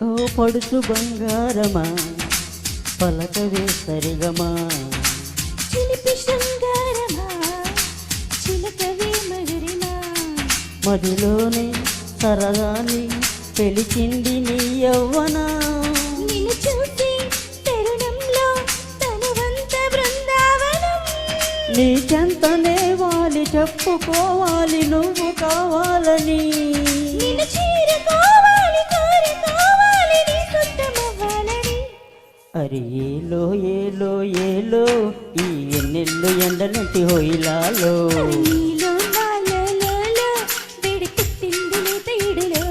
ఓ పడుచు బంగారమా పలకవే సరిగమా చిలిపి శృంగారమా చిలకవే మధురిమా మదిలోనే సరదాని పెలిచింది నీ యవ్వనా నిన్ను చూసి తరుణంలో తనువంత బృందావనం నీ చెంతనే వాలి చెప్పుకోవాలి నువ్వు కావాలని నిన్ను చేరుకోవాలి కోరుకోవాలి నీ సొంతమవ్వాలని అరే ఏలో ఏలో ఏలో ఈ ఎన్నెల్లు ఎండలంటి హోయిలాలో నీలో నాలో లోలో వేడి పుట్టింది లేత ఇడులో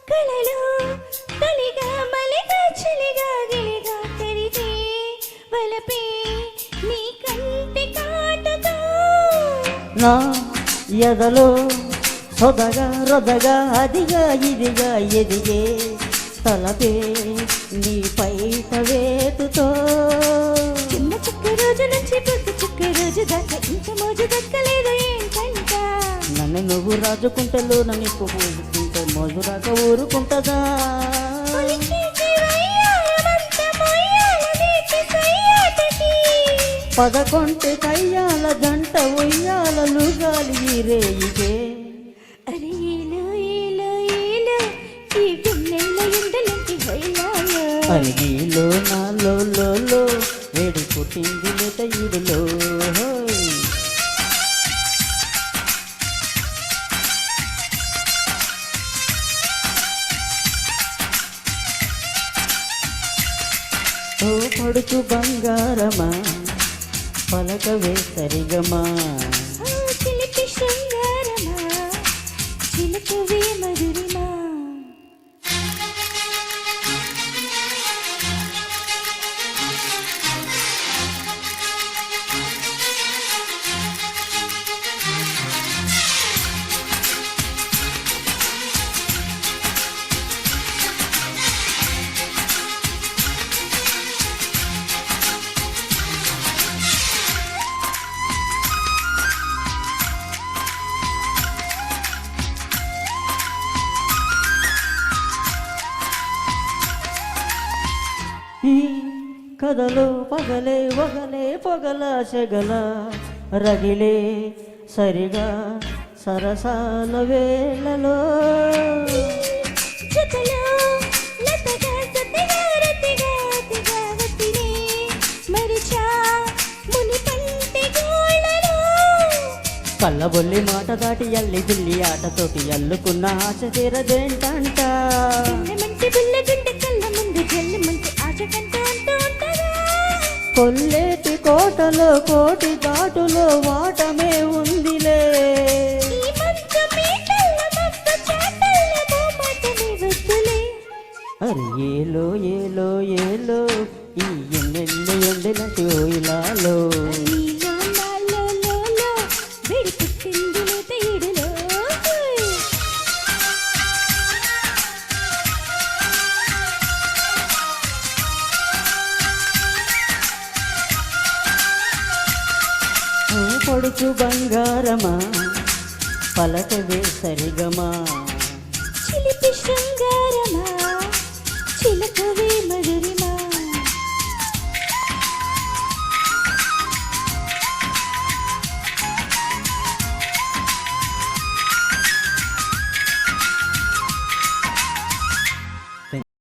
కలలో తొలిగా మలిగా చిలిగా గిలిగా తెరితే వలపే నీ కంటి కాటుతో నా ఎదలో సొదగా రొదగా అదిగా ఇదిగా ఎదిగే తలపే నీ పైట వేటుతో చిన్న చుక్క రోజు నుంచి పొద్దు చుక్క రోజు దాకా ఇంత మోజు దక్కలేదు ఏంటంట నన్ను నువ్వు రాజుకుంటలో నన్ను పోసుకుంటే మోజు రాక ఊరుకుంటదా ఒలికేసి వయ్యారమంత మొయ్యాల నీటి సయ్యాటకి పదకొంటి కయ్యాల జంట ఉయ్యాలలు గాలి రేయిగే అరే ఏలో ఏలో ఏలో ఈ గుండెల్లో ఎండలకి హొయ్యాలో అది నీలో నాలో లో వేడి పుట్టింది లేత ఈడులో ఓ పడుచు బంగారమా పలకవే సరిగమా ఆ చిలిపి శృంగారమా చిలకవే మధురిమా ఈ కథలో పగలే ఒగలే పొగల చెగల రగిలే సరిగా సరసాల వేళలో జతలో లతగా సతగా రతిగా అతిగా వతినే మరిచా ముని పంటి గోళ్ళలో కళ్ళబొల్లి మాట దాటి అల్లి బిల్లి ఆటతోటి అల్లుకున్న ఆశ తీరదేంటంట మంటి బుల్ల గుండె కళ్ళ ముందు జల్లుమంటే ఆశ కంట అంటూ ఉంటదా కొల్లేటి కోటలో కోటి దాటులో వాటమే ఉందిలే ఈ మంచు మీటల్ల మస్తు చాటల్ల మోమాటమే వద్దులే అరే ఏలో ఏలో ఏలో ఈ ఎన్నెల్లు ఎండలంటి ఓయిలాలో నీలో నాలో లోలో వేడి పుట్టింది లేత ఈడులో ఓ పడుచు బంగారమా పలకవే సరిగమా చిలిపి శృంగారమా చిలకవే